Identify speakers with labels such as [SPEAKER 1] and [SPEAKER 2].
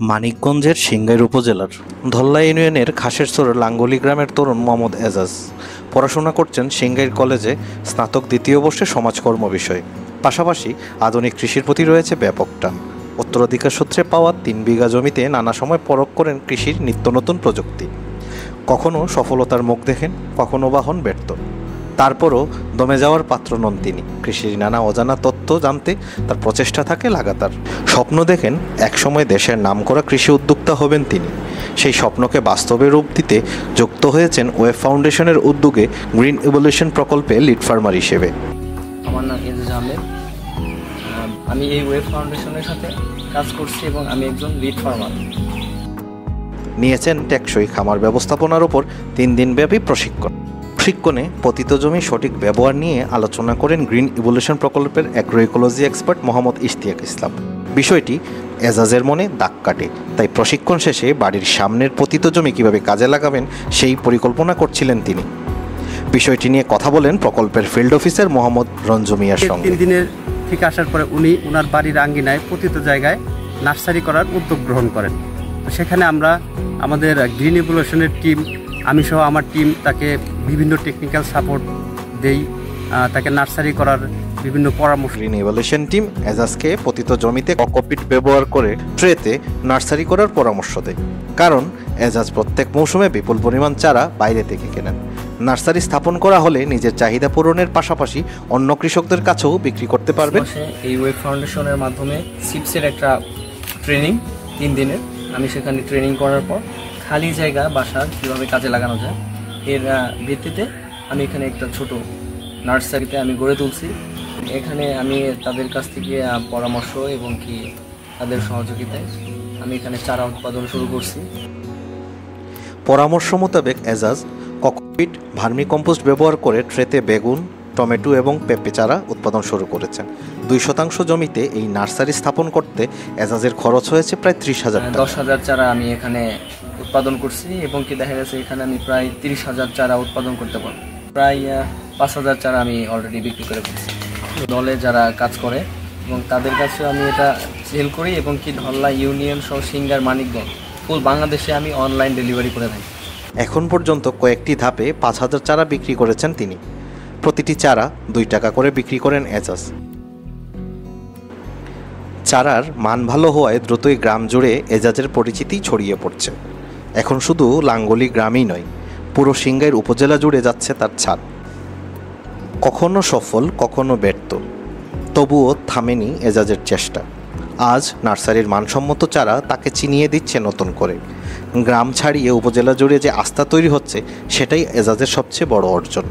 [SPEAKER 1] মানিকগঞ্জের সিংগাইর উপজেলার ধল্লা ইউনিয়নের খাসেরচর লাঙ্গলি গ্রামের তরুণ মোহাম্মদ এজাজ পড়াশোনা করছেন সিংগাইর কলেজে স্নাতক দ্বিতীয় বর্ষে সমাজকর্ম বিষয়ে। পাশাপাশি আধুনিক কৃষির প্রতি রয়েছে ব্যাপক টান। উত্তরাধিকার সূত্রে পাওয়া ৩ বিঘা জমিতে নানা সময় পরখ করেন কৃষির নিত্য নতুন প্রযুক্তি। কখনো সফলতার মুখ দেখেন, কখনো বা হন ব্যর্থ। তারপরও দমে যাওয়ার পাত্র নন তিনি। কৃষির নানা অজানা তথ্য জানতে তার প্রচেষ্টা থাকে লাগাতার। স্বপ্ন দেখেন একসময় দেশের নামকরা কৃষি উদ্যোক্তা হবেন তিনি। সেই স্বপ্নকে বাস্তবে রূপ দিতে যুক্ত হয়েছেন ওয়েব ফাউন্ডেশনের উদ্যোগে গ্রিন ইভলিউশন প্রকল্পে লিড ফার্মার হিসেবে।
[SPEAKER 2] আমার নাম এজাজ আহমেদ। আমি এই ওয়েব ফাউন্ডেশনের সাথে কাজ করছি এবং আমি একজন লিড ফার্মার।
[SPEAKER 1] নিয়েছেন টেকসই খামার ব্যবস্থাপনার উপর 3 দিনব্যাপী প্রশিক্ষণে পতিত জমি সঠিক ব্যবহার নিয়ে আলোচনা করেন গ্রিন ইভলিউশন প্রকল্পের অ্যাগ্রোইকোলজি এক্সপার্ট মোহাম্মদ ইশতিয়াক ইসলাম। বিষয়টি এজাজের মনে দাগ কাটে, তাই প্রশিক্ষণ শেষে বাড়ির সামনের পতিত জমি কীভাবে কাজে লাগাবেন সেই পরিকল্পনা করছিলেন তিনি। বিষয়টি নিয়ে কথা বলেন প্রকল্পের ফিল্ড অফিসার মোহাম্মদ রঞ্জু মিয়ার সঙ্গে।
[SPEAKER 3] 3 দিনের থেকে আসার পরে উনি ওনার বাড়ির আঙ্গিনায় পতিত জায়গায় নার্সারি করার উদ্যোগ গ্রহণ করেন। সেখানে আমরা আমাদের গ্রিন ইভলিউশনের টিম, আমি সহ আমার টিম তাকে বিভিন্ন টেকনিক্যাল সাপোর্ট দেই, তাকে নার্সারি করার বিভিন্ন পরামর্শ।
[SPEAKER 1] গ্রিন ইভলিউশন টিম এজাজকে পতিত জমিতে ককপিট ব্যবহার করে ট্রেতে নার্সারি করার পরামর্শ দেয়। কারণ এজাজ প্রত্যেক মৌসুমে বিপুল পরিমাণ চারা বাইরে থেকে কেনেন। নার্সারি স্থাপন করা হলে নিজের চাহিদা পূরণের পাশাপাশি অন্য কৃষকদের কাছেও বিক্রি করতে পারবেন।
[SPEAKER 2] এই ওয়েব ফাউন্ডেশনের মাধ্যমে সিপসের একটা ট্রেনিং 3 দিনের, আমি সেখানে ট্রেনিং করার পর খালি জায়গা বাসার কীভাবে কাজে লাগানো যায় এর ভিত্তিতে আমি এখানে একটা ছোট নার্সারিতে আমি গড়ে তুলছি। এখানে আমি তাদের কাছ থেকে পরামর্শ এবং কি তাদের সহযোগিতায় আমি এখানে চারা উৎপাদন শুরু করছি।
[SPEAKER 1] পরামর্শ মোতাবেক এজাজ ককপিট ভার্মি কম্পোস্ট ব্যবহার করে ট্রেতে বেগুন, টমেটো এবং পেঁপে চারা উৎপাদন শুরু করেছেন। 2% জমিতে এই নার্সারি স্থাপন করতে এজাজের খরচ হয়েছে প্রায় 30,000 টাকা।
[SPEAKER 2] 10,000 চারা আমি এখানে উৎপাদন করছি এবং কি দেখা গেছে এখানে আমি প্রায় 30,000 চারা উৎপাদন করতে পারব। প্রায় 5,000 চারা আমি অলরেডি বিক্রি করে ফেলছি। দলে যারা কাজ করে এবং তাদের কাছেও আমি এটা সেল করি এবং কি ধল্লা ইউনিয়ন সহ সিংগার, মানিকগঞ্জ ফুল বাংলাদেশে আমি অনলাইন ডেলিভারি করে থাকি।
[SPEAKER 1] এখন পর্যন্ত কয়েকটি ধাপে 5,000 চারা বিক্রি করেছেন তিনি। প্রতিটি চারা 2 টাকা করে বিক্রি করেন এজাজ। চারার মান ভালো হওয়ায় দ্রুতই গ্রাম জুড়ে এজাজের পরিচিতি ছড়িয়ে পড়ছে। এখন শুধু লাঙ্গলি গ্রামই নয়, পুরো সিংগাইর উপজেলা জুড়ে যাচ্ছে তার ছাদ। কখনো সফল, কখনো ব্যর্থ, তবুও থামেনি এজাজের চেষ্টা। আজ নার্সারির মানসম্মত চারা তাকে চিনিয়ে দিচ্ছে নতুন করে। গ্রাম ছাড়িয়ে উপজেলা জুড়ে যে আস্থা তৈরি হচ্ছে সেটাই এজাজের সবচেয়ে বড় অর্জন।